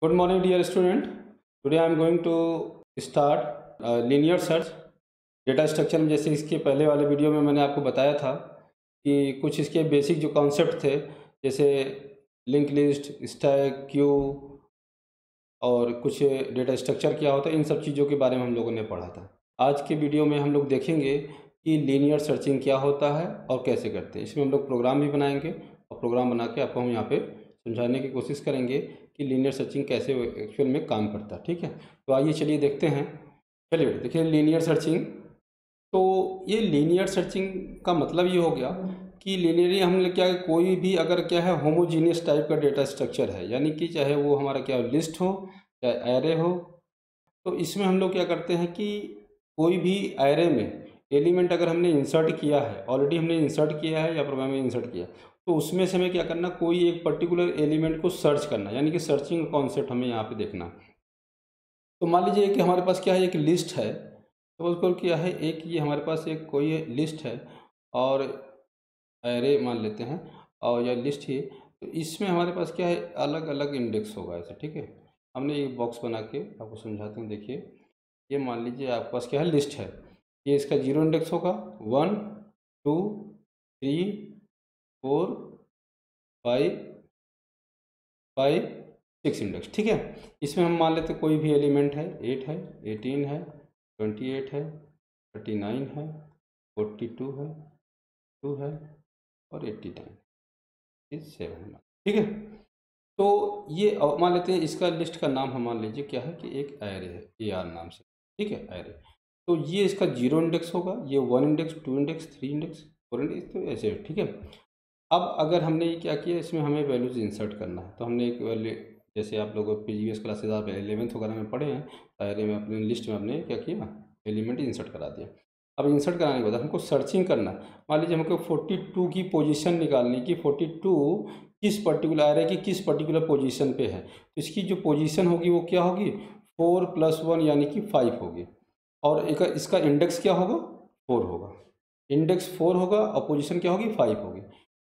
Good morning, dear student. Today I am going to start linear search. Data structure में जैसे इसके पहले वाले वीडियो में मैंने आपको बताया था कि कुछ इसके बेसिक जो कॉन्सेप्ट थे, जैसे लिंक लिस्ट, स्टैक, क्यू और कुछ डेटा स्ट्रक्चर क्या होता है, इन सब चीज़ों के बारे में हम लोगों ने पढ़ा था। आज के वीडियो में हम लोग देखेंगे कि लीनियर सर्चिंग क्या होता है और कैसे करते हैं। इसमें हम लोग प्रोग्राम भी बनाएंगे और प्रोग्राम बना के आपको हम यहाँ पे समझाने की कोशिश करेंगे कि लीनियर सर्चिंग कैसे एक्चुअल में काम करता है। ठीक है, तो आइए चलिए देखते हैं। चलिए देखिए लीनियर सर्चिंग। तो ये लीनियर सर्चिंग का मतलब ये हो गया कि लीनियरली हम क्या है, कोई भी अगर क्या है होमोजीनियस टाइप का डेटा स्ट्रक्चर है, यानी कि चाहे वो हमारा क्या लिस्ट हो चाहे एरे हो, तो इसमें हम लोग क्या करते हैं कि कोई भी एरे में एलिमेंट अगर हमने इंसर्ट किया है, ऑलरेडी हमने इंसर्ट किया है या प्रोग्राम में इंसर्ट किया, तो उसमें से हमें क्या करना, कोई एक पर्टिकुलर एलिमेंट को सर्च करना, यानी कि सर्चिंग कॉन्सेप्ट हमें यहाँ पे देखना। तो मान लीजिए कि हमारे पास क्या है, एक लिस्ट है। तो उसको क्या है, एक ये हमारे पास एक कोई लिस्ट है और एरे मान लेते हैं और यह लिस्ट ही। तो इसमें हमारे पास क्या है, अलग अलग इंडेक्स होगा ऐसे। ठीक है, हमने ये बॉक्स बना के आपको समझाते हैं। देखिए ये मान लीजिए आपके पास क्या है, लिस्ट है। ये इसका 0 इंडेक्स होगा, 1 2 3 4 5 6 इंडेक्स। ठीक है, इसमें हम मान लेते हैं कोई भी एलिमेंट है, 8 है, 18 है, 28 है, 39 है, 42 है, 2 है और 89 इस 7 है। ठीक है, तो ये मान लेते हैं इसका लिस्ट का नाम हम मान लीजिए क्या है कि एक एरे है, AR नाम से। ठीक है, एरे। तो ये इसका 0 इंडेक्स होगा, ये 1 इंडेक्स, 2 इंडेक्स, 3 इंडेक्स, 4 इंडेक्स, तो ऐसे। ठीक है, अब अगर हमने ये क्या किया, इसमें हमें वैल्यूज इंसर्ट करना है, तो हमने एक वैल्यू, जैसे आप लोगों प्रीवियस क्लासेज आप 11th वगैरह में पढ़े हैं, एरे में अपने लिस्ट में हमने क्या किया, एलिमेंट इंसर्ट करा दिया। अब इंसर्ट कराने के बाद हमको सर्चिंग करना है। मान लीजिए हमको 42 की पोजीशन निकालनी कि 42 किस पर्टिकुलर एरे की किस पर्टिकुलर पोजीशन पे है। तो इसकी जो पोजीशन होगी वो क्या होगी, 4 + 1 यानी कि 5 होगी। और एक इसका इंडेक्स क्या होगा, 4 होगा। इंडेक्स 4 होगा और पोजीशन क्या होगी, 5 होगी।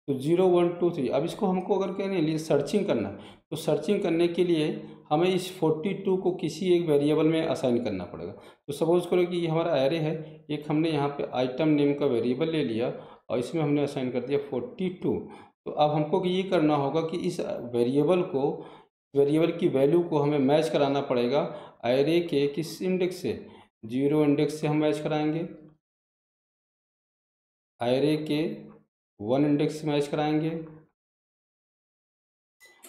तो 0 1 2 3। अब इसको हमको अगर कहने लिए सर्चिंग करना है, तो सर्चिंग करने के लिए हमें इस 42 को किसी एक वेरिएबल में असाइन करना पड़ेगा। तो सपोज करो कि ये हमारा एरे है, एक हमने यहाँ पे आइटम नेम का वेरिएबल ले लिया और इसमें हमने असाइन कर दिया 42। तो अब हमको ये करना होगा कि इस वेरिएबल की वैल्यू को हमें मैच कराना पड़ेगा एरे के किस इंडेक्स से, 0 इंडेक्स से हम मैच कराएंगे, एरे के 1 इंडेक्स से मैच कराएंगे।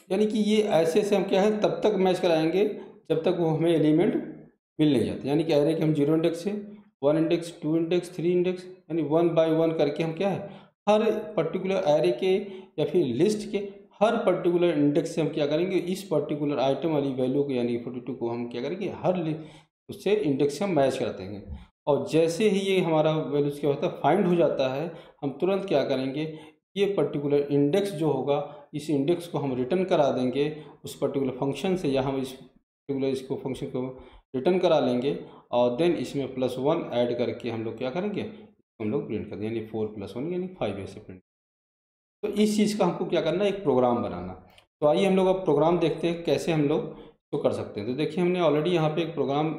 यानी कि ये ऐसे से हम क्या है तब तक मैच कराएंगे जब तक वो हमें एलिमेंट मिल नहीं जाते। यानी कि एरे के हम 0 इंडेक्स से 1 इंडेक्स, 2 इंडेक्स, 3 इंडेक्स, यानी 1 बाय 1 करके हम क्या है हर पर्टिकुलर एरे के या फिर लिस्ट के हर पर्टिकुलर इंडेक्स से हम क्या करेंगे, इस पर्टिकुलर आइटम वाली वैल्यू को यानी 42 को हम क्या करेंगे हर उससे इंडेक्स से हम मैच करा देंगे। और जैसे ही ये हमारा वैल्यूज क्या होता है फाइंड हो जाता है, हम तुरंत क्या करेंगे, ये पर्टिकुलर इंडेक्स जो होगा इस इंडेक्स को हम रिटर्न करा देंगे उस पर्टिकुलर फंक्शन से, या हम इस पर्टिकुलर इसको फंक्शन को रिटर्न करा लेंगे और देन इसमें +1 ऐड करके हम लोग क्या करेंगे, हम लोग प्रिंट कर देंगे, यानी 4 + 1 यानी 5 ऐसे प्रिंट। तो इस चीज़ का हमको क्या करना है, एक प्रोग्राम बनाना। तो आइए हम लोग अब प्रोग्राम देखते हैं कैसे हम लोग इसको कर सकते हैं। तो देखिए हमने ऑलरेडी यहाँ पे एक प्रोग्राम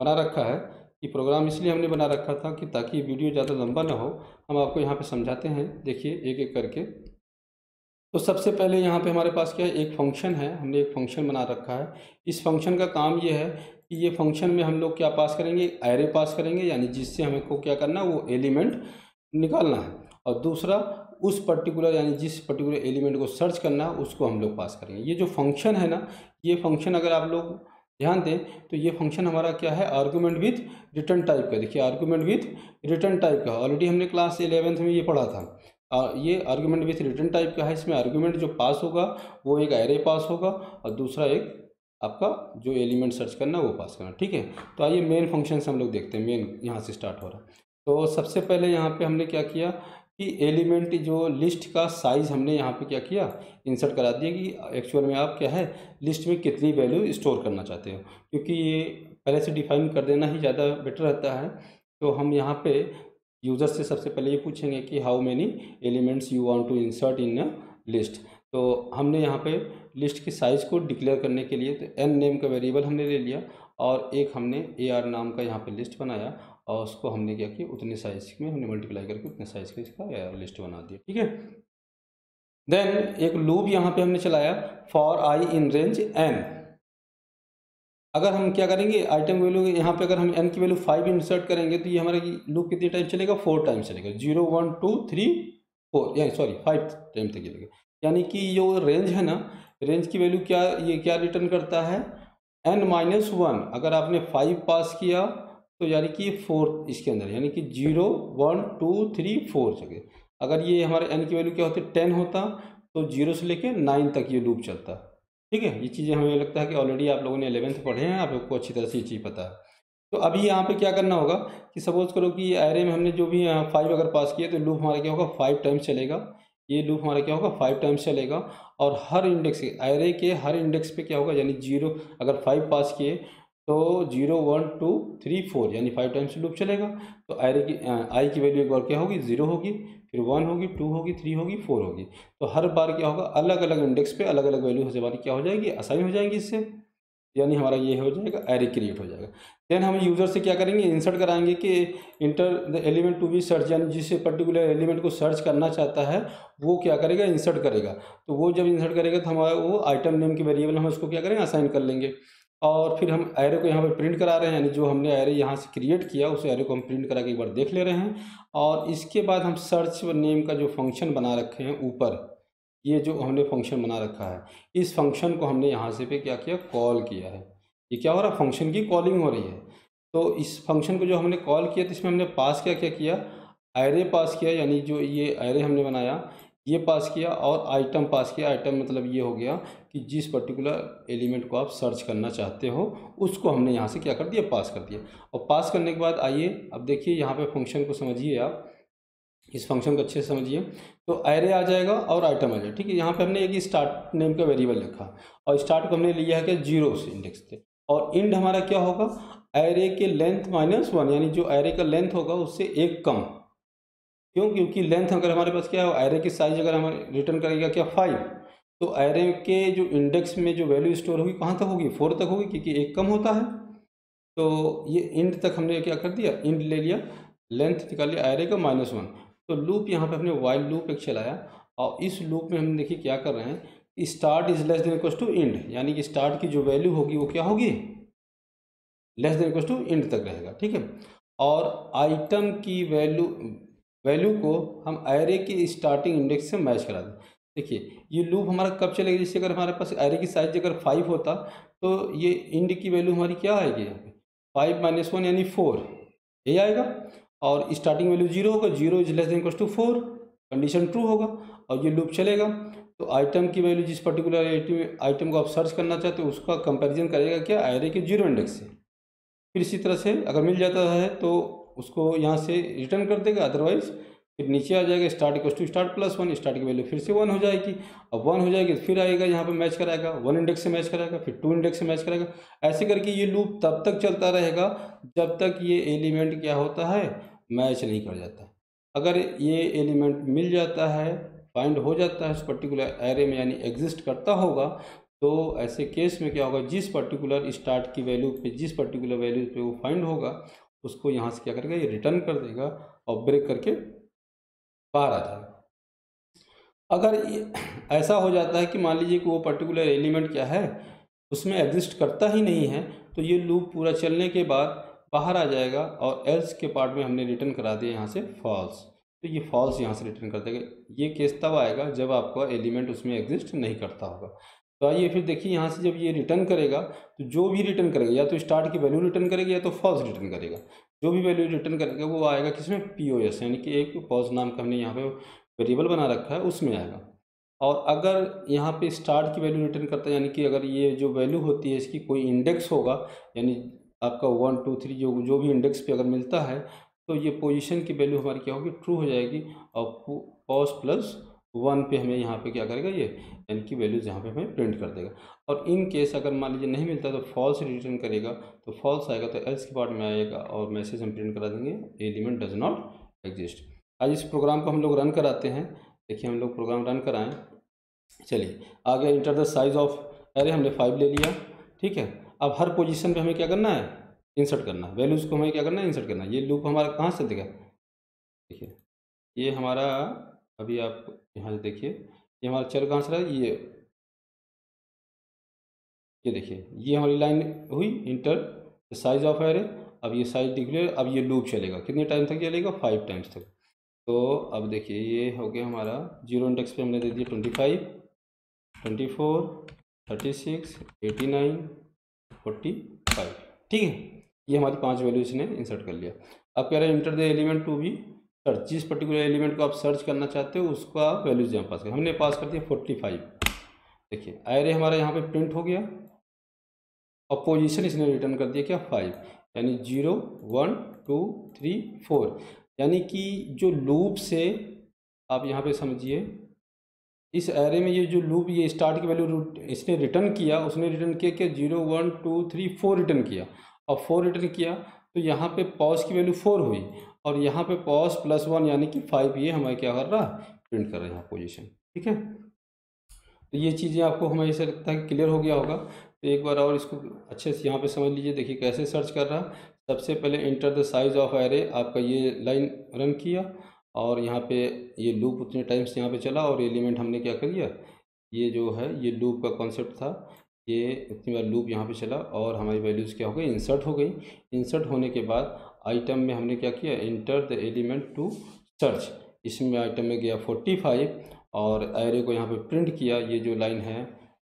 बना रखा है। कि प्रोग्राम इसलिए हमने बना रखा था कि ताकि वीडियो ज़्यादा लंबा ना हो, हम आपको यहाँ पे समझाते हैं। देखिए एक एक करके। तो सबसे पहले यहाँ पे हमारे पास क्या है, एक फंक्शन है, हमने एक फंक्शन बना रखा है। इस फंक्शन का काम ये है कि ये फंक्शन में हम लोग क्या पास करेंगे, एरे पास करेंगे, यानी जिससे हमको क्या करना है वो एलिमेंट निकालना है। और दूसरा उस पर्टिकुलर यानी जिस पर्टिकुलर एलिमेंट को सर्च करना है उसको हम लोग पास करेंगे। ये जो फंक्शन है ना, ये फंक्शन अगर आप लोग ध्यान दें तो ये फंक्शन हमारा क्या है, आर्गूमेंट विथ रिटर्न टाइप का। देखिए आर्गूमेंट विथ रिटर्न टाइप का ऑलरेडी हमने क्लास 11th में ये पढ़ा था। ये आर्गूमेंट विथ रिटर्न टाइप का है। इसमें आर्गूमेंट जो पास होगा वो एक एरे पास होगा और दूसरा एक आपका जो एलिमेंट सर्च करना वो पास करना। ठीक है, तो आइए मेन फंक्शन से हम लोग देखते हैं। मेन यहाँ से स्टार्ट हो रहा है। तो सबसे पहले यहाँ पे हमने क्या किया कि एलिमेंट जो लिस्ट का साइज़ हमने यहाँ पे क्या किया, इंसर्ट करा दिया कि एक्चुअल में आप क्या है लिस्ट में कितनी वैल्यू स्टोर करना चाहते हो, क्योंकि ये पहले से डिफाइन कर देना ही ज़्यादा बेटर रहता है। तो हम यहाँ पे यूज़र से सबसे पहले ये पूछेंगे कि how many elements you want to insert in a list. तो हमने यहाँ पे लिस्ट की साइज़ को डिक्लेयर करने के लिए, तो n नेम का वेरिएबल हमने ले लिया और एक हमने AR नाम का यहाँ पे लिस्ट बनाया और उसको हमने क्या किया, उतने साइज़ में हमने मल्टीप्लाई करके उतने साइज़ का इसका AR लिस्ट बना दिया। ठीक है, देन एक लूप यहाँ पे हमने चलाया for i in range n। अगर हम क्या करेंगे, आइटम वैल्यू यहाँ पे अगर हम n की वैल्यू 5 इंसर्ट करेंगे तो ये हमारा लूप कितनी टाइम चलेगा, 4 टाइम चलेगा, 0 1 2 3 4 यानी सॉरी 5 टाइम तक चलेगा। यानी कि जो रेंज है ना, रेंज की वैल्यू क्या, ये क्या रिटर्न करता है, n-1। अगर आपने 5 पास किया तो यानी कि 4 इसके अंदर, यानी कि 0 1 2 3 4 जगह। अगर ये हमारे n की वैल्यू क्या होती है, 10 होता, तो 0 से लेके 9 तक ये लूप चलता। ठीक है, ये चीज़ें हमें लगता है कि ऑलरेडी आप लोगों ने 11th पढ़े हैं, आप लोग को अच्छी तरह से ये चीज़ पता है। तो अभी यहाँ पे क्या करना होगा कि सपोज करो कि एरे में हमने जो भी 5 अगर पास किया तो लूप हमारा क्या होगा, 5 टाइम्स चलेगा। ये लूप हमारा क्या होगा, 5 टाइम्स चलेगा और हर इंडेक्स एरे के हर इंडेक्स पे क्या होगा, यानी 0 अगर 5 पास किए तो 0 1 2 3 4 यानी 5 टाइम्स लूप चलेगा। तो एरे की आई की वैल्यू एक बार क्या होगी, 0 होगी, फिर 1 होगी, 2 होगी, 3 होगी, 4 होगी। तो हर बार क्या होगा, अलग अलग इंडेक्स पे अलग अलग वैल्यू हमारी क्या हो जाएगी, असाइन हो जाएंगी इससे, यानी हमारा ये हो जाएगा, एरे क्रिएट हो जाएगा। देन हम यूज़र से क्या करेंगे, इंसर्ट कराएंगे कि enter the element to be search, यानी जिस पर्टिकुलर एलिमेंट को सर्च करना चाहता है वो क्या करेगा, इंसर्ट करेगा। तो वो जब इंसर्ट करेगा तो हमारा वो आइटम नेम की वेरिएबल हम उसको क्या करेंगे, असाइन कर लेंगे। और फिर हम एरे को यहाँ पे प्रिंट करा रहे हैं, यानी जो हमने एरे यहाँ से क्रिएट किया उस एरे को हम प्रिंट करा के एक बार देख ले रहे हैं। और इसके बाद हम सर्च नेम का जो फंक्शन बना रखे हैं ऊपर, ये जो हमने फंक्शन बना रखा है, इस फंक्शन को हमने यहाँ से पे क्या किया, कॉल किया है। ये क्या हो रहा है, फंक्शन की कॉलिंग हो रही है। तो इस फंक्शन को जो हमने कॉल किया तो इसमें हमने पास क्या क्या किया, एरे पास किया, यानी जो ये एरे हमने बनाया ये पास किया और आइटम पास किया। आइटम मतलब ये हो गया कि जिस पर्टिकुलर एलिमेंट को आप सर्च करना चाहते हो उसको हमने यहाँ से क्या कर दिया, पास कर दिया। और पास करने के बाद आइए अब देखिए यहाँ पे फंक्शन को समझिए, आप इस फंक्शन को अच्छे से समझिए। तो एरे आ जाएगा और आइटम आ जाएगा। ठीक है, यहाँ पे हमने एक स्टार्ट नेम का वेरिएबल लिखा और स्टार्ट को हमने लिया है कि 0 से इंडेक्स थे। और इंड हमारा क्या होगा, एरे के लेंथ -1, यानी जो एरे का लेंथ होगा उससे एक कम। क्यों, क्योंकि लेंथ अगर हमारे पास क्या है, एरे की साइज अगर हमारे रिटर्न करेगा क्या, 5, तो एरे के जो इंडेक्स में जो वैल्यू स्टोर होगी कहाँ तक होगी, 4 तक होगी, क्योंकि एक कम होता है। तो ये इंड तक हमने क्या कर दिया, इंड ले लिया, लेंथ निकाल लिया एरे का -1। तो लूप यहाँ पे हमने वाइल लूप एक चलाया और इस लूप में हम देखिए क्या कर रहे हैं, start is less than equal to end, यानी कि स्टार्ट की जो वैल्यू होगी वो क्या होगी, less than equal to end तक रहेगा। ठीक है, और आइटम की वैल्यू को हम एरे के स्टार्टिंग इंडेक्स से मैच करा दें। देखिए ये लूप हमारा कब चलेगा, जैसे अगर हमारे पास एरे की साइज अगर 5 होता तो ये इंड की वैल्यू हमारी क्या आएगी, यहाँ पे 5 - 1 यानी 4 ये आएगा। और स्टार्टिंग वैल्यू 0 होगा, 0 is less than equal to 4, condition true होगा और ये लूप चलेगा। तो आइटम की वैल्यू जिस पर्टिकुलर आइटम को आप सर्च करना चाहते हो उसका कंपैरिजन करेगा क्या, एरे के 0 इंडेक्स से। फिर इसी तरह से अगर मिल जाता है तो उसको यहाँ से रिटर्न कर देगा, अदरवाइज फिर नीचे आ जाएगा start equal to start +1, start की वैल्यू फिर से 1 हो जाएगी। अब 1 हो जाएगी फिर आएगा यहाँ पे मैच कराएगा, 1 इंडेक्स से मैच कराएगा, फिर 2 इंडेक्स से मैच कराएगा। ऐसे करके ये लूप तब तक चलता रहेगा जब तक ये एलिमेंट क्या होता है, मैच नहीं कर जाता। अगर ये एलिमेंट मिल जाता है, फाइंड हो जाता है उस पर्टिकुलर एरे में, यानी एग्जिस्ट करता होगा, तो ऐसे केस में क्या होगा, जिस पर्टिकुलर स्टार्ट की वैल्यू पे, जिस पर्टिकुलर वैल्यू पे वो फाइंड होगा उसको यहाँ से क्या करेगा, ये रिटर्न कर देगा और ब्रेक करके बाहर आ जाएगा। अगर ऐसा हो जाता है कि मान लीजिए कि वो पर्टिकुलर एलिमेंट क्या है उसमें एग्जिस्ट करता ही नहीं है, तो ये लूप पूरा चलने के बाद बाहर आ जाएगा और एल्स के पार्ट में हमने रिटर्न करा दिया यहाँ से फॉल्स, तो ये फॉल्स यहाँ से रिटर्न कर देगा। ये केस तब आएगा जब आपका एलिमेंट उसमें एग्जिस्ट नहीं करता होगा। तो आइए फिर देखिए यहाँ से जब ये रिटर्न करेगा तो जो भी रिटर्न करेगा या तो स्टार्ट की वैल्यू रिटर्न करेगा या तो फॉल्स रिटर्न करेगा। जो भी वैल्यू रिटर्न करेगा वो आएगा किसमें, POS, यानी कि एक पॉज नाम का हमने यहाँ पे वेरिएबल बना रखा है उसमें आएगा। और अगर यहाँ पे स्टार्ट की वैल्यू रिटर्न करता है, यानी कि अगर ये जो वैल्यू होती है इसकी कोई इंडेक्स होगा, यानी आपका 1 2 3 जो भी इंडेक्स पे अगर मिलता है तो ये पोजीशन की वैल्यू हमारी क्या होगी, ट्रू हो जाएगी। और पॉज +1 पे हमें यहाँ पे क्या करेगा, ये यानी कि वैल्यूज़ यहाँ पे हमें प्रिंट कर देगा। और इन केस अगर मान लीजिए नहीं मिलता तो फॉल्स रिटर्न करेगा, तो फॉल्स आएगा तो एल्स के पार्ट में आएगा और मैसेज हम प्रिंट करा देंगे, एलिमेंट डज नॉट एग्जिस्ट। आज इस प्रोग्राम को हम लोग रन कराते हैं। देखिए हम लोग प्रोग्राम रन कराएं चलिए आ गया enter the size of array, हमने 5 ले लिया। ठीक है, अब हर पोजीशन पे हमें क्या करना है, इंसर्ट करना है वैल्यूज़ को, हमें क्या करना है, इंसर्ट करना है। ये लूप हमारा कहाँ से देगा, देखिए ये हमारा, अभी आप यहाँ से देखिए ये हमारा चर कहाँ से रहा है, ये देखिए ये हमारी लाइन हुई enter the size of array. अब ये साइज डिक्लेयर, अब ये लूप चलेगा कितने टाइम तक चलेगा, 5 टाइम्स तक। तो अब देखिए ये हो गया हमारा, जीरो इंडेक्स पे हमने दे दिया 25, 24, 36, 89, 45। ठीक है, ये हमारी 5 वैल्यू इसने इंसर्ट कर लिया। अब कह रहे हैं enter the element to be search, जिस पर्टिकुलर एलिमेंट को आप सर्च करना चाहते हो उसका वैल्यूज यहाँ पास कर, हमने पास कर दिया 45। देखिए एरे हमारा यहाँ पे प्रिंट हो गया और पोजीशन इसने रिटर्न कर दिया क्या, 5, यानी 0, 1, 2, 3, 4। यानी कि जो लूप से आप यहाँ पे समझिए, इस एरे में ये जो लूप, ये स्टार्ट की वैल्यू इसने रिटर्न किया, उसने रिटर्न किया क्या, 0, 1, 2, 3, 4 रिटर्न किया। और 4 रिटर्न किया तो यहाँ पे पॉज की वैल्यू 4 हुई, और यहाँ पे पॉज +1 यानी कि 5, ये हमारे क्या कर रहा है, प्रिंट कर रहे हैं यहाँ पोजीशन। ठीक है, तो ये चीज़ें आपको हमें ऐसा लगता है कि क्लियर हो गया होगा। तो एक बार और इसको अच्छे से यहाँ पे समझ लीजिए। देखिए कैसे सर्च कर रहा है, सबसे पहले enter the size of array, आपका ये लाइन रन किया और यहाँ पे ये लूप उतने टाइम्स यहाँ पे चला और एलिमेंट हमने क्या कर दिया, ये जो है ये लूप का कॉन्सेप्ट था, ये इतनी बार लूप यहाँ पे चला और हमारी वैल्यूज़ क्या हो गई, इंसर्ट हो गई। इंसर्ट होने के बाद आइटम में हमने क्या किया, enter the element to search, इसमें आइटम में गया 45 और एरे को यहाँ पे प्रिंट किया। ये जो लाइन है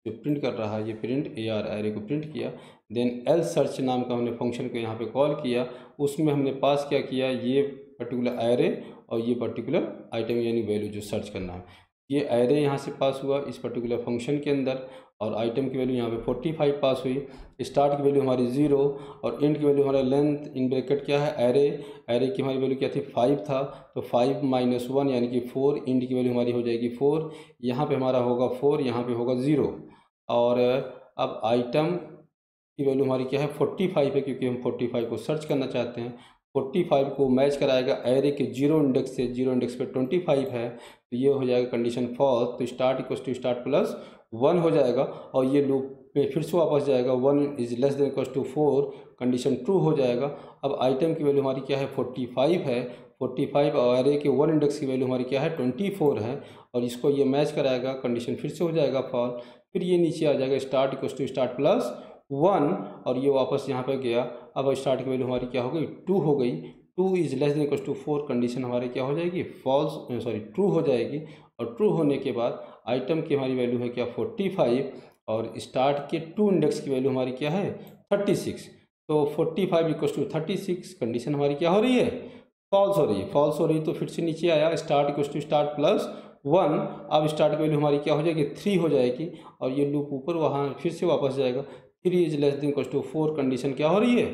जो प्रिंट कर रहा है, ये प्रिंट AR एरे को प्रिंट किया। देन एल सर्च नाम का हमने फंक्शन को यहाँ पे कॉल किया, उसमें हमने पास क्या किया, ये पर्टिकुलर एरे और ये पर्टिकुलर आइटम यानी वैल्यू जो सर्च करना है, ये एरे यहाँ से पास हुआ इस पर्टिकुलर फंक्शन के अंदर, और आइटम की वैल्यू यहाँ पे 45 पास हुई। स्टार्ट की वैल्यू हमारी 0 और एंड की वैल्यू हमारा लेंथ इन ब्रैकेट क्या है, एरे की हमारी वैल्यू क्या थी, 5 था, तो 5 - 1 यानी कि 4, एंड की वैल्यू हमारी हो जाएगी 4, यहाँ पे हमारा होगा 4, यहाँ पे होगा 0। और अब आइटम की वैल्यू हमारी क्या है, 45 है, क्योंकि हम 45 को सर्च करना चाहते हैं। 45 को मैच कराएगा एरे के 0 इंडेक्स से, 0 इंडेक्स पे 25 है, तो ये हो जाएगा कंडीशन फॉल्स, तो स्टार्ट इक्वल टू स्टार्ट +1 हो जाएगा और ये लूप पे फिर से वापस जाएगा, 1 is less than equal to 4, condition true हो जाएगा। अब आइटम की वैल्यू हमारी क्या है, 45 है, 45 और एरे के 1 इंडेक्स की वैल्यू हमारी क्या है, 24 है, और इसको ये मैच कराएगा, कंडीशन फिर से हो जाएगा फॉल, फिर ये नीचे आ जाएगा स्टार्ट इक्वल टू स्टार्ट +1 और ये वापस यहाँ पर गया। अब स्टार्ट की वैल्यू हमारी क्या हो गई, 2 हो गई, 2 is less than equal to 4, condition हमारी क्या हो जाएगी, फॉल्स सॉरी ट्रू हो जाएगी। और ट्रू होने के बाद आइटम की हमारी वैल्यू है क्या, 45, और स्टार्ट के 2 इंडेक्स की वैल्यू हमारी क्या है, 36, तो 45 इक्वल टू 36, कंडीशन हमारी क्या हो रही है, फॉल्स हो रही है। फॉल्स हो रही है तो फिर से नीचे आया, स्टार्ट इक्वल टू स्टार्ट +1, अब स्टार्ट की वैल्यू हमारी क्या हो जाएगी, 3 हो जाएगी, और ये लूप ऊपर वहाँ फिर से वापस जाएगा, 3 is less than equal to 4, condition क्या हो रही है,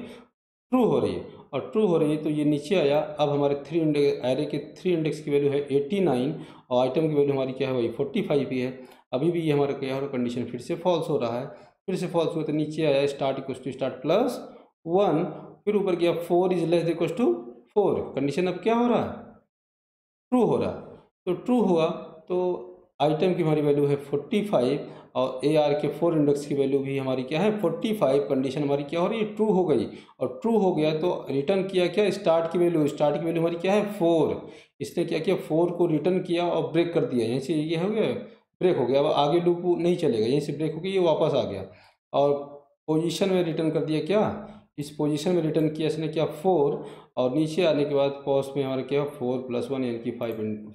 ट्रू हो रही है। और ट्रू हो रही है तो ये नीचे आया। अब हमारे 3 इंडेक्स, एरे के 3 इंडेक्स की वैल्यू है 89 और आइटम की वैल्यू हमारी क्या है, वही 45 ही है। अभी भी ये हमारा क्या हो रहा है, कंडीशन फिर से फॉल्स हो रहा है, फिर से फॉल्स हुआ तो नीचे आया, स्टार्ट इक्वल टू स्टार्ट +1, फिर ऊपर गया 4 is less equal to 4, condition अब क्या हो रहा है, ट्रू हो रहा है। तो ट्रू हुआ तो आइटम की हमारी वैल्यू है 45 और AR के 4 इंडेक्स की वैल्यू भी हमारी क्या है, 45, कंडीशन हमारी क्या हो रही है, ट्रू हो गई। और ट्रू हो गया तो रिटर्न किया क्या, स्टार्ट की वैल्यू, स्टार्ट की वैल्यू हमारी क्या है, 4, इसने क्या किया, 4 को रिटर्न किया और ब्रेक कर दिया, यहीं से ये हो गया, ब्रेक हो गया। अब आगे लूप नहीं चलेगा, यहीं से ब्रेक हो गया, ये वापस आ गया और पोजीशन में रिटर्न कर दिया क्या, इस पोजीशन में रिटर्न किया इसने क्या, 4, और नीचे आने के बाद पॉज में हमारा क्या, 4 + 1 यानी कि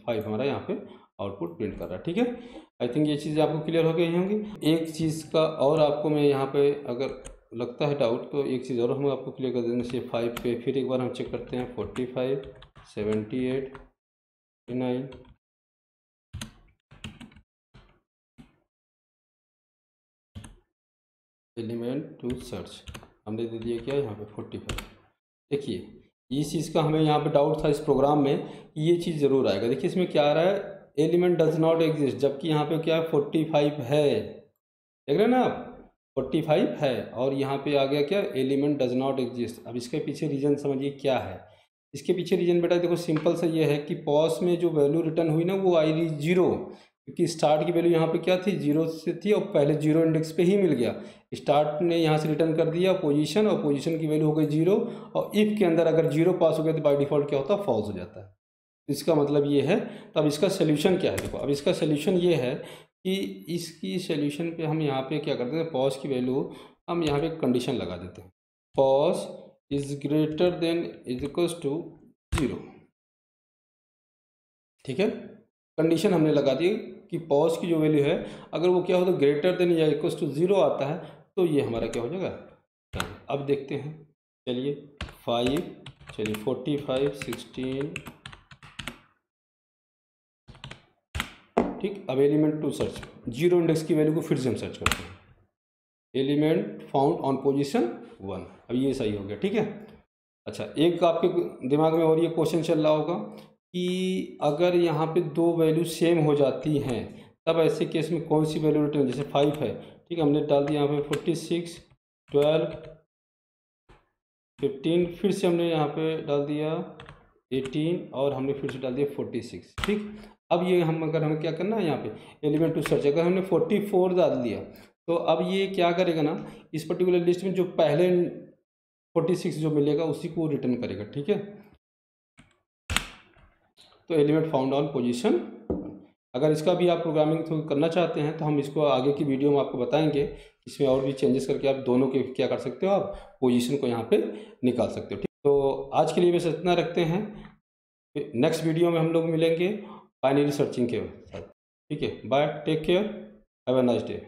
5 हमारा यहाँ पे आउटपुट प्रिंट कर रहा है। ठीक है, आई थिंक ये चीज़ें आपको क्लियर हो गई होंगी। एक चीज़ का और आपको मैं यहाँ पे अगर लगता है डाउट तो एक चीज़ और हम आपको क्लियर कर देने से 5 पे फिर एक बार हम चेक करते हैं, 45, 78, 89, एलिमेंट टू सर्च हमने दे दिया क्या यहाँ पे 45। देखिए इस चीज़ का हमें यहाँ पे डाउट था इस प्रोग्राम में, ये चीज़ ज़रूर आएगा। देखिए इसमें क्या आ रहा है, एलिमेंट डज नॉट एग्जिस्ट, जबकि यहाँ पे क्या है, 45 है, देख रहे हैं ना आप, 45 है और यहाँ पे आ गया क्या, एलिमेंट डज नॉट एग्जिस्ट। अब इसके पीछे रीज़न समझिए क्या है। इसके पीछे रीज़न बेटा देखो सिंपल सा ये है कि पॉज में जो वैल्यू रिटर्न हुई ना वो आई 0, क्योंकि स्टार्ट की वैल्यू यहाँ पे क्या थी, 0 से थी और पहले 0 इंडेक्स पे ही मिल गया। स्टार्ट ने यहाँ से रिटर्न कर दिया पोजीशन, और पोजीशन की वैल्यू हो गई 0, और इफ़ के अंदर अगर 0 पास हो गया तो बाय डिफ़ॉल्ट क्या होता है, फॉल्स हो जाता है। इसका मतलब ये है। तो अब इसका सोल्यूशन क्या है, देखो अब इसका सोल्यूशन ये है कि इसकी सोल्यूशन पे हम यहाँ पे क्या करते हैं, पॉज की वैल्यू हम यहाँ पे कंडीशन लगा देते हैं, pause is greater than is equals to 0। ठीक है, कंडीशन हमने लगा दी कि पॉज की जो वैल्यू है अगर वो क्या हो तो ग्रेटर देन या इक्वल्स टू 0 आता है तो ये हमारा क्या हो जाएगा। अब देखते हैं, चलिए 5, चलिए 45, 16, ठीक। अब एलिमेंट टू सर्च, 0 इंडेक्स की वैल्यू को फिर से हम सर्च करते हैं, एलिमेंट फाउंड ऑन पोजीशन 1। अब ये सही हो गया, ठीक है। अच्छा, एक आपके दिमाग में और ये क्वेश्चन चल रहा होगा कि अगर यहाँ पे दो वैल्यू सेम हो जाती हैं तब ऐसे केस में कौन सी वैल्यू रिटर्न, जैसे 5 है, ठीक है, हमने डाल दिया यहाँ पे 46, 12, 15, फिर से हमने यहाँ पे डाल दिया 18 और हमने फिर से डाल दिया 46, ठीक। अब ये हम अगर हमें क्या करना है यहाँ पे एलिमेंट टू सर्च, अगर हमने 44 डाल दिया तो अब ये क्या करेगा ना, इस पर्टिकुलर लिस्ट में जो पहले 46 जो मिलेगा उसी को रिटर्न करेगा, ठीक है। तो एलिमेंट फाउंड ऑन पोजीशन। अगर इसका भी आप प्रोग्रामिंग करना चाहते हैं तो हम इसको आगे की वीडियो में आपको बताएंगे, इसमें और भी चेंजेस करके आप दोनों के क्या कर सकते हो, आप पोजीशन को यहाँ पे निकाल सकते हो, ठीक। तो आज के लिए बस इतना रखते हैं, नेक्स्ट वीडियो में हम लोग मिलेंगे बाइनरी सर्चिंग के साथ, ठीक है। Bye, take care, have a nice day.